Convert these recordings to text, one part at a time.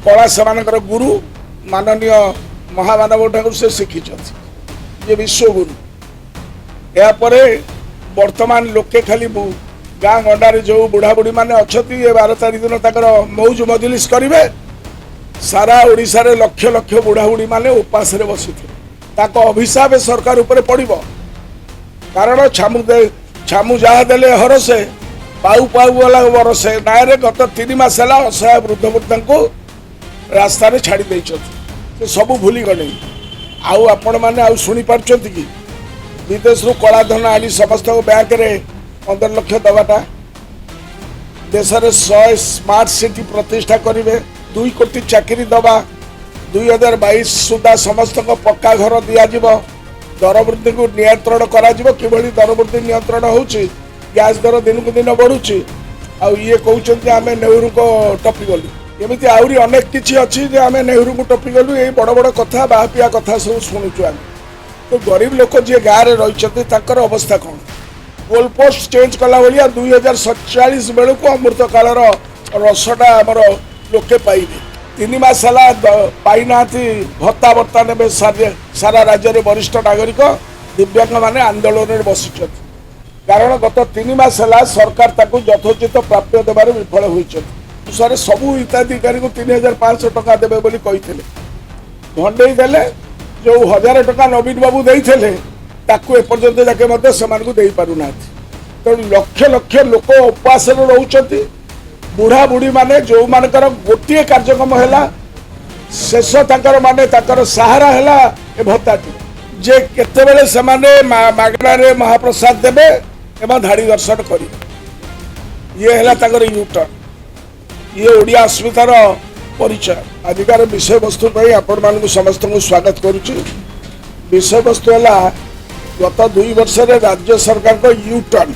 कला से गुरु माननीय महामानव ठाकुर से शिखी ये विश्वगुरु यापर वर्तमान लोके खाली गाँ गंडारे जो बुढ़ा बुढ़ी मैंने अच्छा 12 तारीख दिन तक मौज मजलिस करेंगे सारा ओडिशा रे लक्ष लक्ष बुढ़ा बुढ़ी मैंने उपास बसी थे अभिशाप सरकार उपर पड़ कारण छामु जहाँ देले हरसे पाऊ पाऊ वाला बरसे नायर गत 3 मास है असहाय वृद्ध वृद्धा को रास्ता छाड़ी देते सब भूली गले आउ आपण मैंने आउ शुणी पार्टी कि विदेश रु कलाधन आनी समस्त बैंक रे 15 लाख दवाटा देश में 100 स्मार्ट सिटी प्रतिष्ठा करेंगे 2 कोटी चाकरी दबा 2022 सुधा समस्त को पक्का घर दिज्व दर वृद्धि को नियंत्रण किभली दर वृद्धि नियंत्रण होची गैस दर दिन को दिन बढ़ुची ये कहते आम नेहरू को टपी गलु एमती आहरी अनेक किसी अच्छी आम नेहरू को टपी गलु ये बड़ बड़ कथा बापिया कथा सब शुणुचु आम तो गरीब लोक जी गाँव में रही अवस्था कौन गोल पोस्ट चेंज कला भाया 2047 बेलू अमृत कालर रसटा आमर लोके पाइबे 3 मास पाई ना भत्ता भत्ता ने सारा राज्य में वरिष्ठ नागरिक दिव्यांग माने आंदोलन में बसी कारण गत 3 मास सरकार ताकू यथोचित प्राप्य देवार विफल होती सबू हिताधिकारी को 3500 टका देवे बोली कही भंडे देले जो 1000 टका नवीन बाबू देते एपर्यंत जाके से दे पारना तो लक्ष लक्ष लोक उपवास रोच बुढ़ा बुढ़ी माने जो मानकर गोटे कार्यक्रम है शेष माने सहारा है भत्ताटी जे केतेबेले से मागणारे महाप्रसाद देवे एवं धाड़ी दर्शन करेंगे ये है यूटर्न ये ओडिया अस्मितार परिचय आजिकार विषय वस्तु पर आपण मानक समस्त को स्वागत करुच्ची विषय वस्तु है गत 2 वर्ष राज्य सरकार को यूटर्न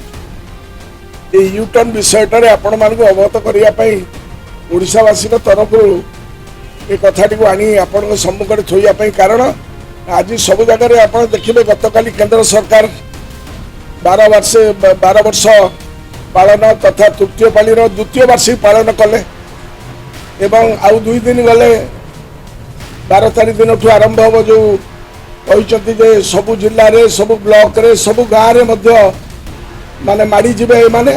ये यूटर्न विषयटारे आपण मानक अवगत करने ओडिशावासी तरफ ये कथाटी को आनी आपण सम्मुख में थोड़ा कारण आज सब जगह आप देखिए गत काली केंद्र सरकार 12 वर्ष पालन तथा तृतीय पाली द्वितीय वार्षिक पालन कले एवं आउ 2 दिन गले 12 तारीख दिन आरंभ हम जो कहते सबु जिले में सबु ब्लॉक रे सबु गाँव में माने माड़ी जीवे माने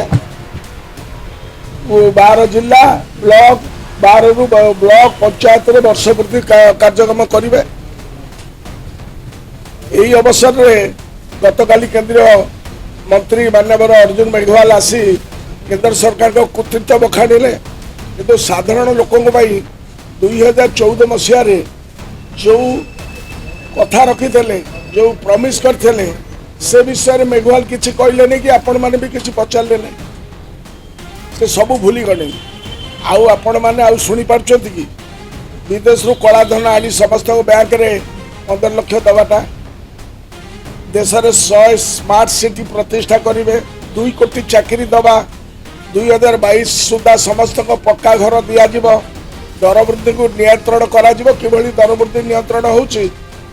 12 जिला ब्लॉक 12 रु ब्लॉक पंचायत रे वर्ष वृद्धि कार्यक्रम करेंगे यही अवसर में गतकाली केंद्रीय मंत्री माननीय अर्जुन मेघवाल आसी केंद्र सरकार को कृतित्व बखाणिले किंतु साधारण लोकों 2014 मसीह जो कथा रखी जो प्रमिश करते से विषय में मेघवाल किसी कहले नहीं कि आपण मैंने भी किसी पचारे नहीं से सब भूली गले आउ आपण मैंने आउ शुणी पार्टी कि विदेश रु कलाधन आनी समस्त बैंक रे 15 लाख दवाटा देश में 100 स्मार्ट सिटी प्रतिष्ठा करेंगे 2 कोटी चाकरी दबा 2022 सुधा समस्त को पक्का घर दिज्व दर वृद्धि को नियंत्रण किभली दर वृद्धि नियंत्रण होची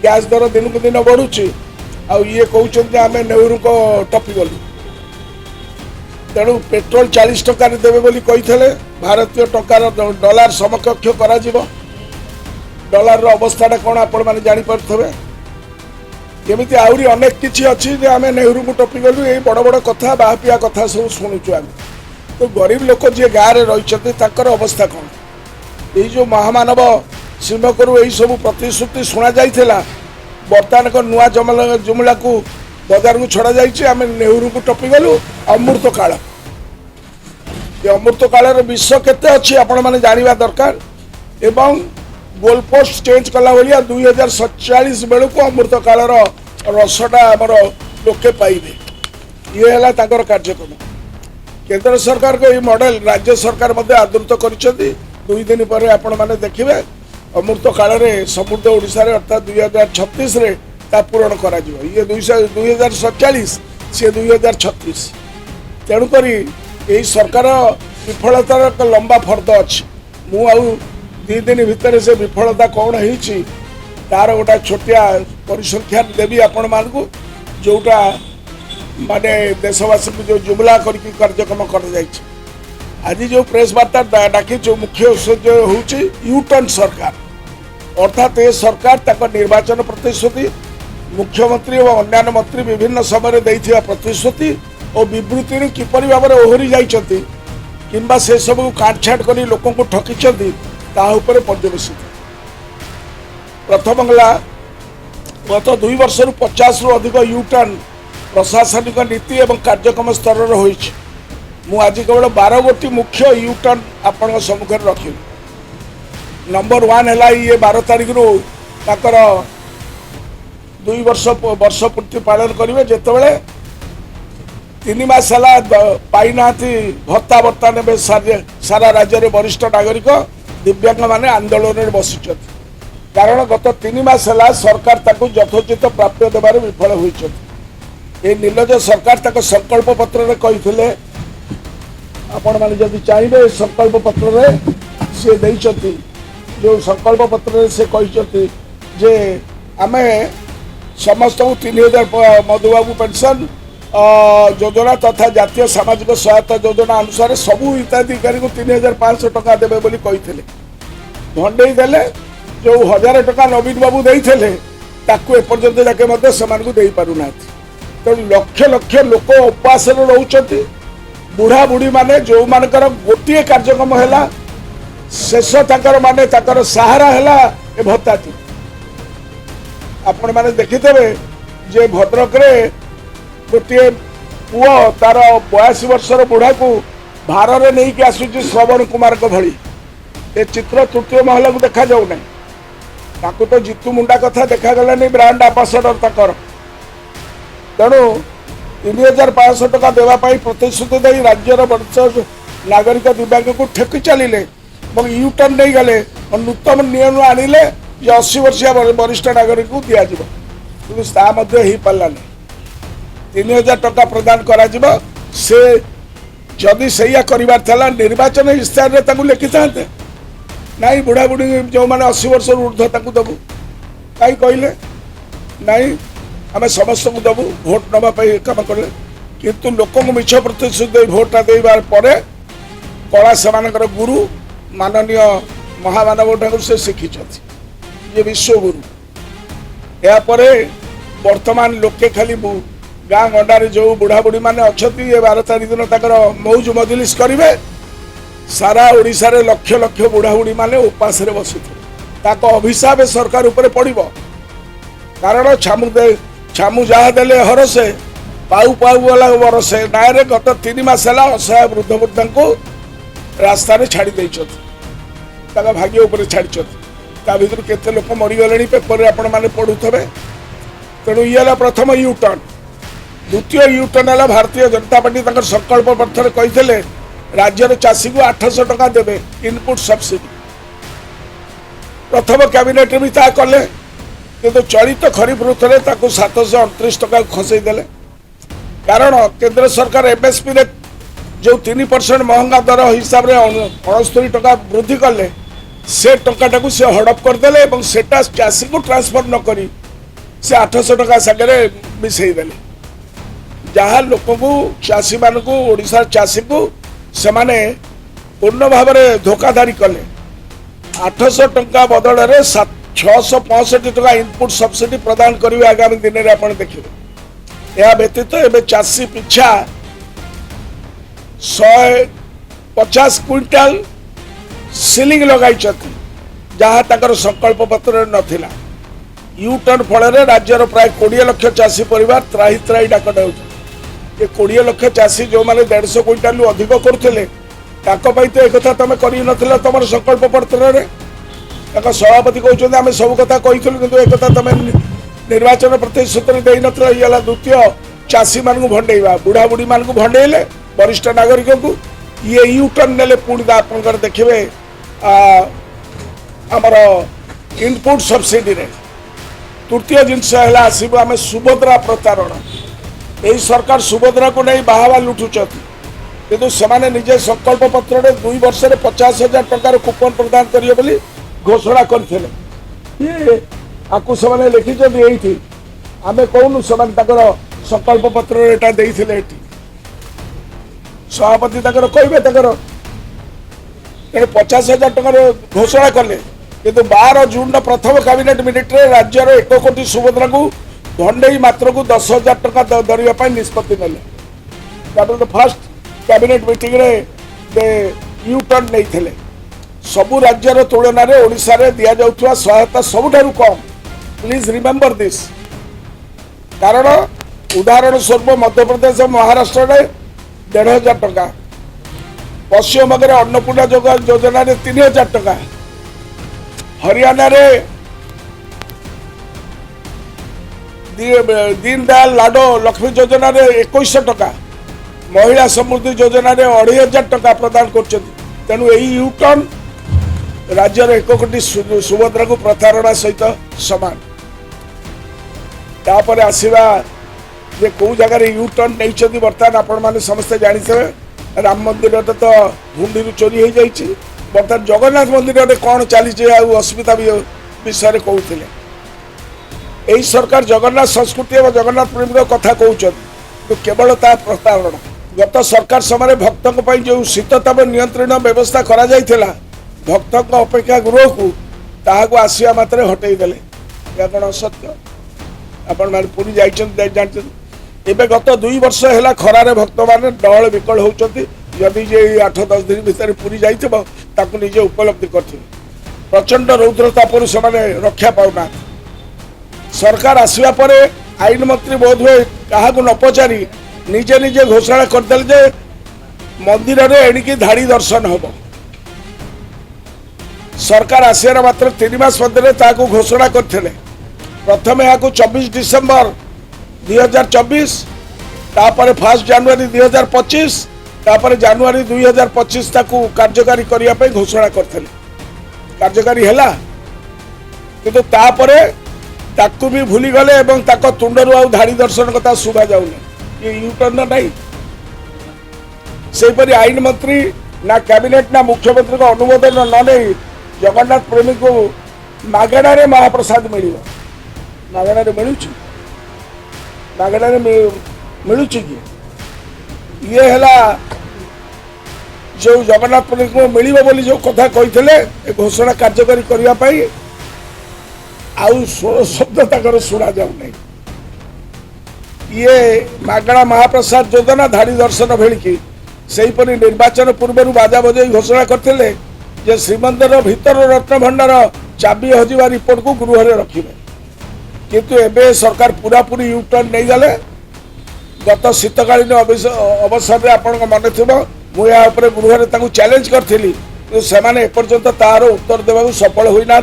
गैस दर दिन को दिन बढ़ुची ये कहते आम नेहरू को टपी गलु तेणु पेट्रोल 40 टका देवे बोली कही भारतीय टकार डॉलर समकक्ष करा डॉलर अवस्था कौन आपण मैंने जापारे एमती आहरी अनेक किसी अच्छी आम नेहरू को टपी गलु ये बड़ बड़ कथा बापिया कथा सब शुणुचु आम तो गरीब लोक जी गाँव में रही अवस्था कौन ये जो महामानव श्रीमकर यही सब प्रतिश्रुति शुणा जाइला बर्तमान को नुआ जुमला को बजार को छड़ा जाम नेहरू को टपी गलु अमृत काल ये अमृत कालर विश्व केते अच्छी आपण मैंने जाना दरकार एवं गोल पोस्ट चेंज कला भाया 2047 बेलू अमृत कालर रसटा आमर लोके पाइबे ये है कार्यक्रम केंद्र सरकार को ये मॉडल राज्य सरकार आदृत कर 2 दिन पर आपण मैंने देखिए अमृत काल में समृद्ध ओडिशा रे अर्थात 2036 रे पूरण करा ये 2047 से 2036 तेणुक यही सरकार विफलतार एक लंबा फर्द अच्छी मु आउ 2 दिन भितर से विफलता कौन हो तार गोटा छोटिया परिसंख्यान देवी आपण मानू जोटा माने देशवासी को जो जुमला करके कार्यक्रम कर आज जो प्रेस वार्ता डाकी मुख्य उद्देश्य हूँ यूटर्न सरकार अर्थात ये सरकार तक निर्वाचन प्रतिश्रुति मुख्यमंत्री और अन्य मंत्री विभिन्न समय देइथिबा प्रतिश्रुति और विवृत्ति किपरि भाव में ओहरी जाइछथि किंबा से सब काटछाट कर लोक को ठकी पर्यवेसित। प्रथम गला गत 2 वर्ष 50 रु अधिक यूटर्न प्रशासनिक नीति और कार्यक्रम स्तर रही आज केवल 12 गोटी मुख्य यूटर्न आपण सम्मुख रखी। नंबर 1 है ये 12 तारीख रु ताकर 2 वर्ष पूर्ति पालन करेंगे जितेबले 3 मास है पाई ना भत्ता भत्ता ने सारा राज्य में वरिष्ठ नागरिक दिव्यांग माने आंदोलन में बसी कारण गत 3 मास है सरकार ताकू यथोचित प्राप्य देवार विफल होती। निर्लज सरकार तक संकल्प पत्र कही आपण मैंने जदि चाहिए संकल्प पत्र सी देती जो संकल्प पत्र से कही जे आमे समस्त 3000 मधुबाबू पेंशन योजना तथा जातीय सामाजिक सहायता योजना अनुसार सबू हिताधिकारी को 3500 टका देवे बोली कही भंडे देले जो 1000 टका नवीन बाबू देते ताकू एपर्यंत जाके से दे पारना तेणु लक्ष लक्ष लोक उपवास रोच बुढ़ा बुढ़ी माने जो मानकर गोटे कार्यक्रम है शेष तकर माने तकर सहारा है ए भत्ताटी आपण माने देखिथे जे भद्रक रे गोटे पुओ तार 82 वर्षर बुढ़ा को भार में नहीं कि आसुची श्रवण कुमार को भली ए चित्र तृतीय महल को देखा जाऊ ना ताकू तो जीतू मुंडा कथा देखा गला नहीं ब्रांड आंबासाडर तकर तेणु 3500 टका देवाई प्रतिश्रुति दे राज्यर वरिष्ठ नागरिक दिव्यांग को ठेकी चलिए यूटर्न नहीं गले और नूतन नियम आनिले 80 वर्षीय वरिष्ठ नागरिक को दिज्व कि पारानी 3000 टका प्रदान करा से जदि सैया कर निर्वाचन इस्ताहार में लिखि था नाई बुढ़ा बुढ़ी जो मैंने 80 वर्ष ऊर्ध्व देवु कहीं कहले नाई आम समस्त को देवु भोट नापी कम कले किंतु लोक मिछ प्रतिश्रुति भोटा देवार पर कला से गुरु माननीय महामानव ठाकुर से शिखी ये विश्वगुरु यापर वर्तमान लोके खाली गाँ गंडारे जो बुढ़ा बुढ़ी मैंने अच्छा 12 तारीख दिन तक मौज मजलिस करेंगे सारा ओडिशा रे लक्ष लक्ष बुढ़ा बुढ़ी मैंने उपास बसी अभिशाप सरकार उपर पड़ कारण छामु जहा देले हरसे पाऊ पाऊ वाला बरसे नारे गत 3 मास है असहाय वृद्ध वृद्धा को रास्तार छाड़ी भाग्य उपर छाड़ी भर केते लोक मरीगले पेपर आपण मैंने पढ़ुवे तेणु ये प्रथम यूटर्न। द्वितीय यूटर्न है भारतीय जनता पार्टी संकल्प पत्र कही राज्यर चाषी को 800 टका देवे इनपुट सब्सिडी प्रथम कैबिनेट भी ता कले किंतु चलित खरीफ ऋतु में 738 टका खसईदे कारण केंद्र सरकार एमएसपी रे जो 3% महंगा दर हिसाब से 69 टका वृद्धि कले से टका से हड़प करदे सेटा चाषी को ट्रांसफर न करी से 800 टका सागे मिसईदेले जहाँ लोक को चाषी मान को ओडिशा चाषी को सेमाने पूर्ण भाव में धोखाधारी कले 800 टका बदल में 665 टका इनपुट सब्सिडी प्रदान करेंगे आगामी दिन में आप देखिए। यह व्यतीत एवं चाषी पिछा 150 क्विंटाल सिलिंग लगाई जहाँ तक संकल्प पत्र नाला यूटर्न फल राज्यर प्राय 20 लाख चाषी परिवार त्राही त्राही डाक ये 20 लाख चाषी जो मैंने 150 क्विंटाल अधिक करुले तो एक तुम कर तुम संकल्प पत्र सभापति कहते आम सब कथा कही कि एक तुम निर्वाचन प्रतिश्रुति दे ना द्वितीय चाषी मान भंडेवा बुढ़ा बुढ़ी मान भंडेले वरिष्ठ नागरिक को ये यूटर्न ने पुणी आप देखिए आमर इनपुट सब्सिडी रे तृतीय जिनस आसब आम सुभद्रा प्रतारण यही सरकार सुभद्रा को नहीं बाहावा लुटुंट किंतु से निजे संकल्प पत्र 2 वर्ष 50,000 टकार कूपन प्रदान करेंगे बोली घोषणा करते से लिखिं ये आम कौन से संकल्प पत्र सभापति कहे तेणु 50,000 टकर घोषणा कले किंतु 12 जून प्रथम कैबिनेट मिनिट्रे राज्यर 1 कोटी सुभद्रा को भंडे मात्र को 10,000 टका दरिया निष्पत्ति नेले that was the first cabinet meeting रे दे यू टर्न नहीं थे सबु राज्यर तुलन में ओडिशा रे दिया जाउथुवा सहायता सबुठारु कम प्लीज रिमेंबर दिस कारण उदाहरण स्वरूप मध्य प्रदेश और महाराष्ट्र में 1,500 टका पश्चिम बंग अन्नपूर्णा योजना 3,000 टका हरियाणा रे दीनदयाल लाडो लक्ष्मी योजना 2,100 टका महिला समृद्धि योजना 2,500 टका प्रदान कर तेणु यही यूटर्न राज्यर 1 कोटी सुभद्रा को प्रतारणा सहित समान तापर आसवा जे कौ जगार यूटर्न नहीं बर्तमान आपण मैंने समस्ते जानते राम मंदिर तो हुंडी चोरी हो जाइए बर्तमान जगन्नाथ मंदिर कौन चली असुविधा विषय कहते यही सरकार जगन्नाथ संस्कृति और जगन्नाथ प्रेमी कथा कहते तो केवल ता प्रतारणा गत सरकार समय भक्तों जो शीतताप नियंत्रण व्यवस्था करा जाइथिला भक्तों अपेक्षा गृह को ताहाको आसिया मात्रे हटेदेले या कौन असत्य आपण मैंने पुरी जानते एवं गत 2 वर्ष है खरारे भक्त मैंने डहल विकल होती जदि जे 8-10 दिन भितर पुरी जाइए निजे उपलब्धि कर प्रचंड रौद्रतापर से रक्षा पाऊना सरकार आसवा पर आईन मंत्री बोध हुए क्या न पचारि निजे निजे घोषणा करदे जे मंदिर में एणिकी धाड़ी दर्शन हम सरकार आसियार मात्र 3 मास मध्य घोषणा करते प्रथम यहाँ 24 डिसेम्बर 2024 तापर 1 जनवरी 2025 तापर जनवरी 2025 कार्यकारी करने घोषणा करते कार्यकारी है किंतु तापर ताकू भी भूली गले एवं तुंडरू आ धाड़ी दर्शन कथा शुभा जाऊनी ये यूटर्न नहीं सेपरी आईन मंत्री ना कैबिनेट ना मुख्यमंत्री को अनुमोदन न नहीं जगन्नाथ प्रेमी को मागणार महाप्रसाद मिल मागणार मिलू मागणार मिलू कि ये है जो जगन्नाथ प्रेमी को मिल बोली जो कथा कही घोषणा कार्यकारी करने आउ शब्द तक शुणा जाऊना ये मागणा महाप्रसाद योजना धाड़ी दर्शन भेलिकी सेहीपरि निर्वाचन पूर्व बाजा बजाई घोषणा करते जे श्रीमंदिर भीतर रत्न भंडार चाबी हजिवा रिपोर्ट को गृह में रखिए किंतु एबे सरकार पूरा पूरी यूटर्न नहीं गले गत शीतकालीन अवसर में आपण मन थी मुझे गृह में चैलेंज करी एपर्यंत तार उत्तर देवा सफल होना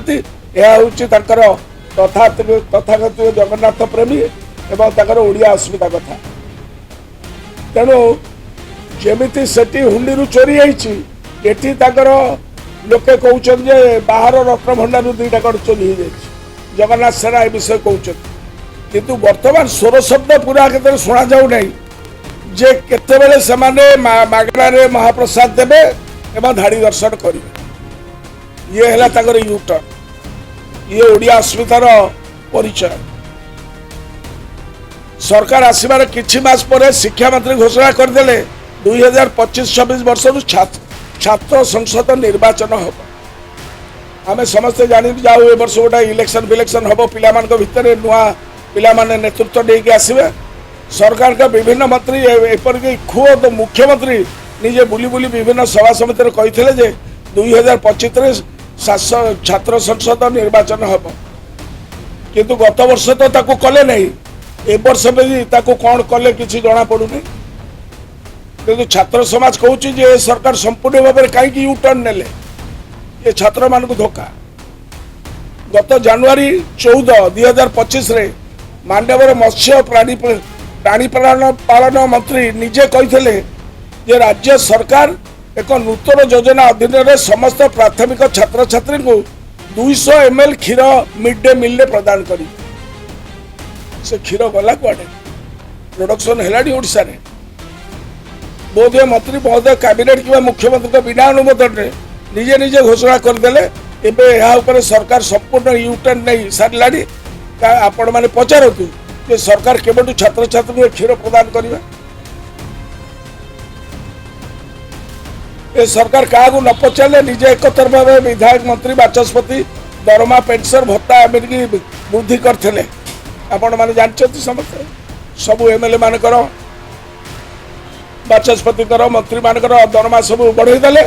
तथाकथित जगन्नाथ प्रेमी एवं ओडिया अस्मिता कथा तेणु जमी से हुंडी चोरी होती लोके कहते बाहर रत्न भंडार 2टा कड़ चोरी हो जगन्नाथ सेना ए विषय कहते किंतु वर्तमान स्वर शब्द पूरा के शुणा जाऊ नहीं जे केतेबेले समाने मागणारे महाप्रसाद देवे एवं धाड़ी दर्शन करेंगे ये है यूटर्न ये ओडिया अस्मितार परिचय सरकार आसबार किछि मास पर शिक्षा मंत्री घोषणा करदे 2025-26 वर्ष छात्र संसद निर्वाचन हम आम समस्ते जानी जाऊ ए वर्ष गोटे इलेक्शन फिलेक्शन हम पिला भितर नुआ पिला नेतृत्व देके आसवे सरकार का विभिन्न मंत्री एपरिक खुद मुख्यमंत्री निजे बुली बुली विभिन्न सभा समिति कही 2025 छात्र संसद निर्वाचन हम किंतु गत वर्ष तो ताकू कले नहीं ए वर्ष भी ताकू कौन कले किसी जना पड़ूनी किंतु छात्र समाज कहूँ सरकार संपूर्ण भाव में कहीं यूटर्न नेले ये छात्र मान धोखा गत जनवरी 14 2025 मांडवर मत्स्य प्राणी पालन मंत्री निजे कही राज्य सरकार एक नूतन योजना अधीन में समस्त प्राथमिक छात्र छात्री को 200 ml क्षीर मिड डे मिल प्रदान करी से क्षीर गला कड़े प्रोडक्शन है बोधे मंत्री महोदय कैबिनेट कि मुख्यमंत्री बिना अनुमोदन निजे निजे घोषणा करदे एवं सरकार संपूर्ण यूटर्न नहीं सारा आपण मैंने पचारतु कि सरकार केवल छात्र छात्री को क्षीर प्रदान करेंगे ए सरकार क्या न पचारे निजे एकतर भाव विधायक मंत्री बाचस्पति दरमा पेंशन भत्ता एमती वृद्धि करते आपण मैंने जानते समस्ते सबू एमएलए मानकर बाचस्पति मंत्री मान दरमा सब बढ़ईदे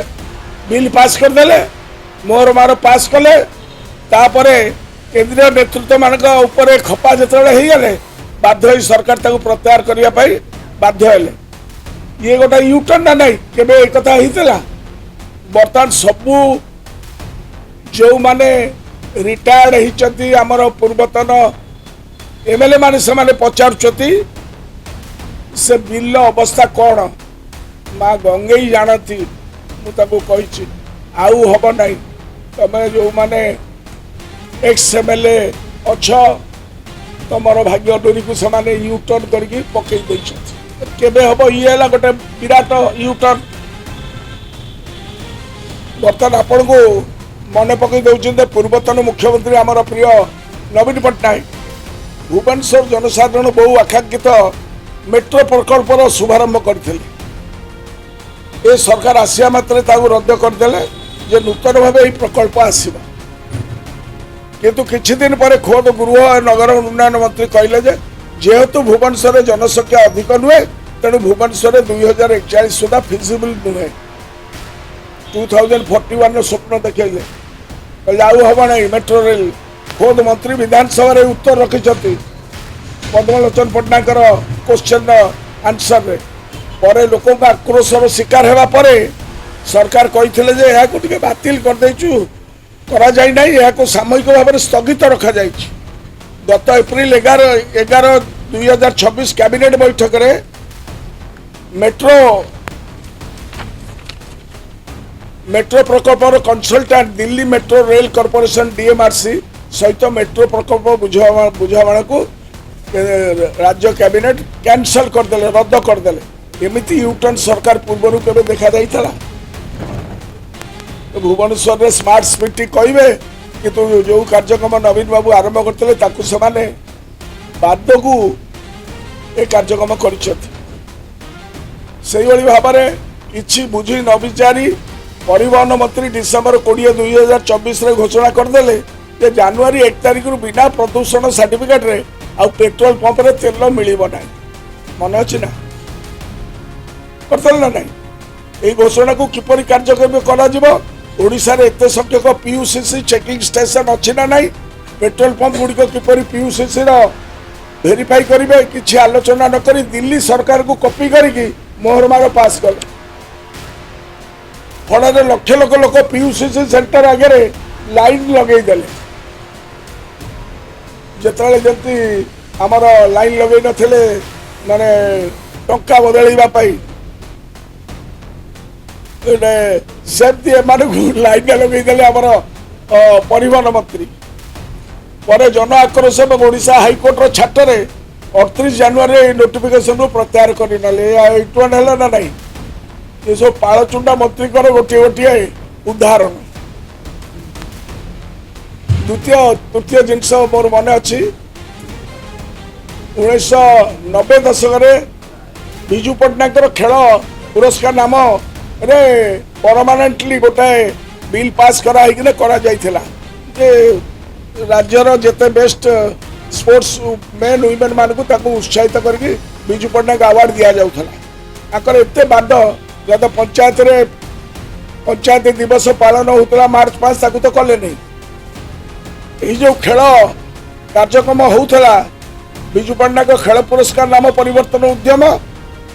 बिल पास करदे मोहर मार पास कले केंद्रीय नेतृत्व मान खपा जिते बाध्य सरकार प्रत्याहार करने बाध्य ये गोटे यूटर्न ना नहीं केबे एक कथा होता बर्तमान सबू जो माने रिटायर्ड होती आमर पूर्वतन एमएलए माने से माने पचारुचती से बिल अवस्था कौन माँ गंगई जानती मुझे आउ हम ना तुम जो माने एक्स एमएलए अच्छ तुम भाग्य डोरी को से यूटर्न करके पकई केबे हम ये गोटे विराट यूटर्न बर्तमान आपण को मन पकई दौरान पूर्वतन मुख्यमंत्री आमर प्रिय नवीन पट्टनायक भुवनेश्वर जनसाधारण बहु आकांक्षित मेट्रो प्रकल्पर शुभारंभ करते ए सरकार आसिया मात्रे रद्द करदे जे नूतन भाव यह प्रकल्प आसव किंतु किछि दिन पर खोद गृह नगर उन्नयन मंत्री कहले जेहेतु भुवनेश्वर जनसंख्या अधिक नुहे तेणु भुवनेश्वर 2041 सुधा फिजिबल नुहे 2041 स्वप्न देखले आउ हम ना मेट्रो रेल खोद मंत्री विधानसभा उत्तर रखिंट पद्मलोचन पट्टनायक क्वेश्चन आंसर रे पर लोक आक्रोशर शिकार होगा पर सरकार कही बातिल करदेचु करा जाई नहीं या सामयिक भाव में स्थगित रखा जाए गत एप्रिल 11/11/2026 कैबिनेट बैठक रे मेट्रो प्रकल्पर consultant Delhi metro rail corporation DMRC सहित मेट्रो प्रकल्प बुझामणा को राज्य कैबिनेट कैंसल करदे रद्द करदे एमती यूटर्न सरकार पूर्व केवे देखा जाइथला भुवनेश्वर रे स्मार्ट सिटी कहे कि जो कार्यक्रम नवीन बाबू आरंभ करते बाद को ए कार्यक्रम कर भाव में कि बुझी न विचारी परिवहन मंत्री डिसेम्बर 20 2024 घोषणा करदे जे जनवरी 1 तारिख बिना प्रदूषण सर्टिफिकेट रे आ पेट्रोल पंप रे तेल मिलिबो ना मन अछि ना करतल ना नहीं ए घोषणा को किपरि कार्यक्रम करा जिवो ओडिसा रे एते संख्यक पीयूसीसी चेकिंग स्टेशन अछि ना नहीं पेट्रोल पंप गुडी को किपरि पीयूसीसी रो वेरीफाई करिवे किछि आलोचना न करी दिल्ली सरकार को कॉपी करिकि मोहर मार पास कर फल लक्ष लक्ष लोक पीयूसीसी सेंटर आगे लाइन लगे जिते जमी आमर लाइन लगे नथिले माने टंका बदलवाई सेमती लाइन लगे आमर परिवहन मंत्री पर जन आक्रोश ओडिशा हाइकोर्टर छाटरे 38 जनवरी नोटिफिकेशन प्रत्याहार करना ना नहीं ये सब पालचुंडा मंत्री गोटे गोटे उदाहरण तृतीय जिनस मोर मन अच्छी 1990 दशक विजु पट्टनायक खेल पुरस्कार नाम रे परमानेंटली गोटे बिल पास करा राज्यर जेते बेस्ट स्पोर्ट्स मेन वुमेन मान को उत्साहित करके विजु पट्टनायक अवार्ड दि जाऊला एते बाड जब पंचायत दिवस पालन होता मार्च 5 ताकू तो कले नहीं यही जो खेल कार्यक्रम होता विजु पट्टनायक खेल पुरस्कार नाम परिवर्तन उद्यम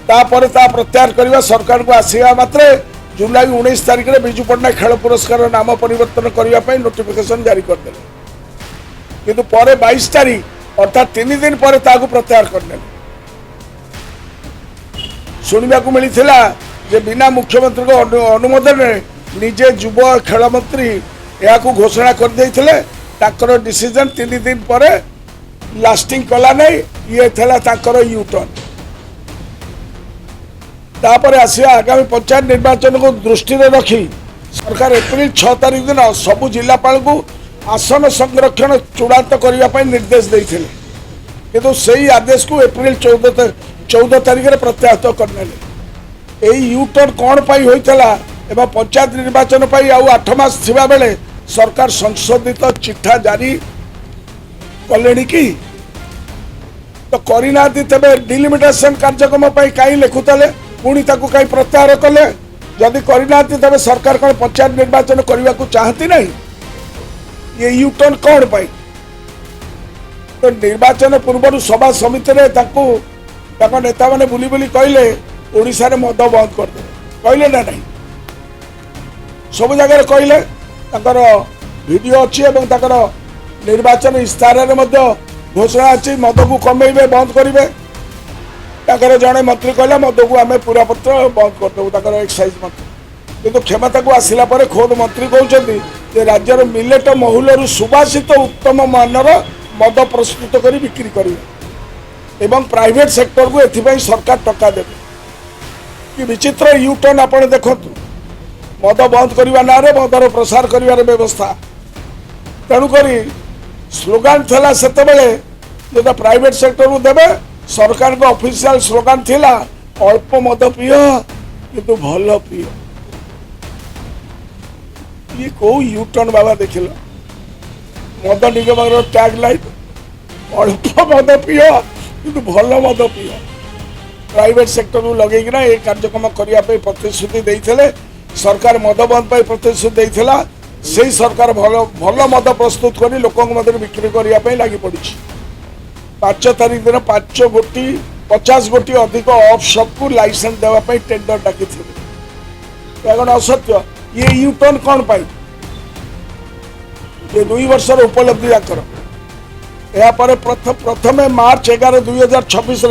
तापर प्रत्याहार करने सरकार को आसवा मात्रे जुलाई 19 तारिख में विजु पट्टनायक खेल पुरस्कार नाम परिवर्तन करने नोटिफिकेशन जारी करदे किंतु पर 22 तारिख अर्थात 3 दिन पर प्रत्याहार करने शुणा मिलता जे बिना मुख्यमंत्री को अनुमोदन निजे युव खेल मंत्री या घोषणा कर देते डिसीजन 3 दिन पर लास्टिंग कला नहीं ये थला यूटर्न तापर आसिया आगामी पंचायत निर्वाचन को दृष्टि रखी सरकार एप्रिल 6 तारिख दिन सबु जिलापाल को आसन संरक्षण चूड़ांत करने निर्देश देते किंतु सही आदेश को एप्रिल 14 तारिख में प्रत्याहत करने यही यूटर्न कौन पाई होता एवं पंचायत निर्वाचन पर आउ 8 मास थिबा बेले सरकार संशोधित चिठा जारी कले कि तो करना तेरे डिलिमिटेशन कार्यक्रम कहीं लिखुले पुणी कहीं प्रत्याहार कले जदि करना तेरे सरकार कौन पंचायत निर्वाचन करने को चाहती नहीं ये यूटर्न कौन पाई तो निर्वाचन पूर्व सभा समिति नेता मैंने बुली बुली कहले ओडिशा रे मद बंद करदे कहले ना नहीं सब जगह कहले वीडियो अच्छी निर्वाचन इस्तार घोषणा अच्छी मद को कमेबे बंद करेंगे जड़े मंत्री कहला मद को आम पूरा पत्र बंद करदेबू एक्साइज मंत्री किंतु क्षमता को आसला खोद मंत्री कहते राज्यर मिलेट महुल सुबासित उत्तम मानर मद प्रस्तुत कर बिक्री करेंगे एवं प्राइवेट सेक्टर को एथि सरकार टका देवे कि विचित्र यूटर्न आप देखु मद बंद करने ना मदर प्रसार कर व्यवस्था तेणुक स्लोगान थला सेतबेले जो प्राइवेट सेक्टर को देवे सरकार को ऑफिशियल स्लोगान थिला अल्प मद पिय किंतु भल पिय ये को यूटर्न बाबा देखिल मद निगम टैग लाइन अल्प मद पिय किंतु भल मद पिय प्राइवेट सेक्टर को लगेकिना ये कार्यक्रम करने प्रतिश्रुति देते सरकार मद बंद पर प्रतिश्रुति देता से सरकार भल भल मद प्रस्तुत कर लोक मध्य बिक्री करने लगी पड़ी 5 तारीख दिन 5 गोटी 50 गोटी अधिक ऑफ शॉप को लाइसेंस देवाई टेंडर डाकी कौन असत्य ये यूटर्न कौन पाई ये 2 वर्षर उपलब्धि जाकर यापर प्रथम मार्च 11 2026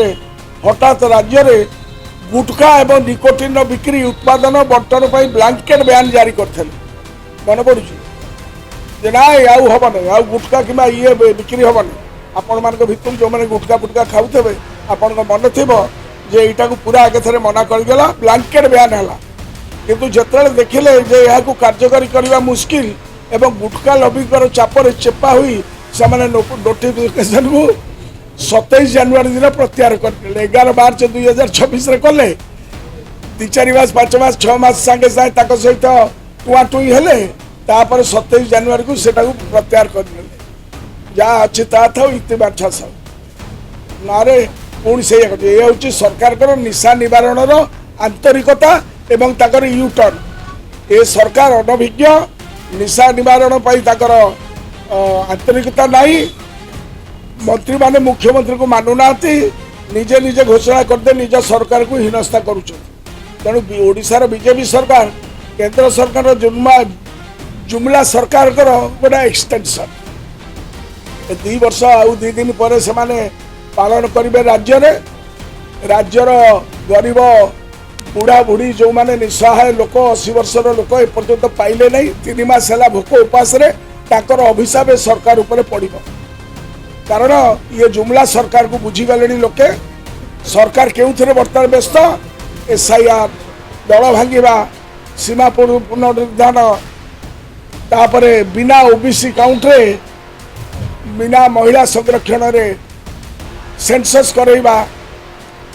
हठात राज्य में गुटखा एवं निकोटिन बिक्री उत्पादन बंटन पर ब्लांकेट बयान जारी करते मन पड़ू ना आउ हेनी आउ गुटखा कि ये बिक्री हेनी आपण मान भर जो मैंने गुटखा फुटका खाऊे आपण मन थी यहाँ पूरा आगे थे मना करगला ब्लांकेट बयान है किंतु जिते देखिले यहाँ कार्यकारी करने मुस्किल एवं गुटखा लबिकर चापर चेपा हुई से नोटिफिकेशन को 27 जनवरी दिन प्रत्याहार करते 11 मार्च 2026 कले 2-4 मास 5 मास 6 मास सांगे सांगे सहित टुआ टुई हेले 27 जनवरी को प्रत्याहार कर जहाँ अच्छी ता था इतने बाछा सब ना पुणी से ये हूँ सरकार निशा निवारण आंतरिकता एवं ताकर यूटर्न ये सरकार अनभिज्ञ निशा निवारण आंतरिकता नहीं मंत्री माने मुख्यमंत्री को मानुना निजे निजे घोषणा करते निज सरकार को हीनस्था करुँच ओडिशार बीजेपी सरकार केंद्र सरकार जुमला सरकार गोटे एक्सटेंशन 2 वर्ष आउ 2 दिन पर से पालन करेंगे राज्यर गरीब बुढ़ा बुढ़ी जो मैंने निसहाय लोक 80 वर्षर लोक एपर्यंत पाइले नहीं 3 मास है भोक उपास अभिशाप सरकार उपर पड़ कारण ये जुमला सरकार को बुझीगले लोके सरकार के बर्तमान व्यस्त SIR दल भांगा सीमा पुनर्निर्धारण तापर बिना OBC काउंट्रे बिना महिला संरक्षण रे सेंसस करैबा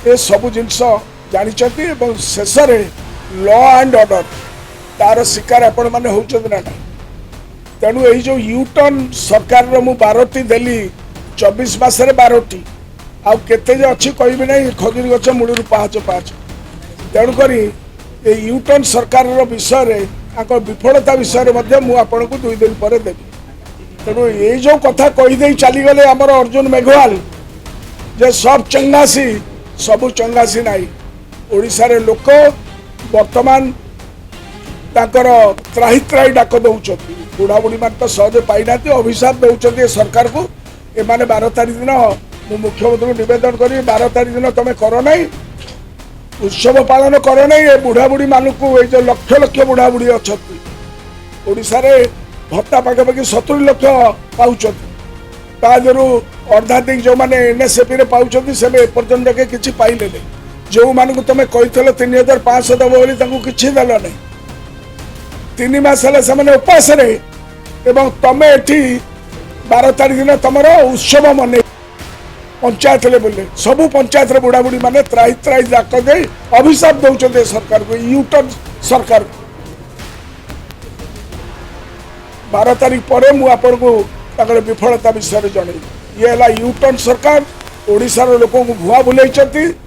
ये सब जिनस जानिचंती एवं शेष लॉ एंड ऑर्डर तार शिकार आपण माने होउछन ना तेणु यही जो यूटर्न सरकार रो मु 12टी देली 24 मासरे 12टी आउ केते जे अच्छी कहबी नहीं खजुरी गछ मुड़ू पाँच तेणुक ये यूटर्न सरकार विषय विफलता विषय आपन को 2 दिन पर देवी तेणु ये जो कथा कहीदे चलीगले आमर अर्जुन मेघवाल जे सब चंगासी सबू चंगासी नाई ओडिशा रे लोक वर्तमान ताकर त्राही त्राही डाक दौरान बुढ़ा बुढ़ी मान तो सहज पाई ना अभिशाप दौरान सरकार को एमाने 12 तारीख दिन मु मुख्यमंत्री को निवेदन करी 12 तारीख दिन तुम कर नहीं उत्सव पालन कर नहीं ये बुढ़ा बुढ़ी मान को जो लक्ष लक्ष बुढ़ा बुढ़ी अच्छा ओडिशा रे भत्ता पाखापाखि 70 लक्ष पाँच अर्धाधिक जो मैंने NSP रे पाँच से एपर्तन जाके किसी पाइले नहीं जो मान को तुम कही 3500 दब बोली किसी देल नहीं 3 मास है उपास तुम ये 12 तारीख दिन तुम उत्सव मन पंचायत लेवल सबू पंचायत बुढ़ा बुढ़ी मैंने त्राही त्राही डाक दे अभिशाप दौरान सरकार को यूटर्न सरकार 12 तारीख पर मुझे विफलता विषय जन ये है यूटर्न सरकार ओडिशार लोक भुआ बुलाई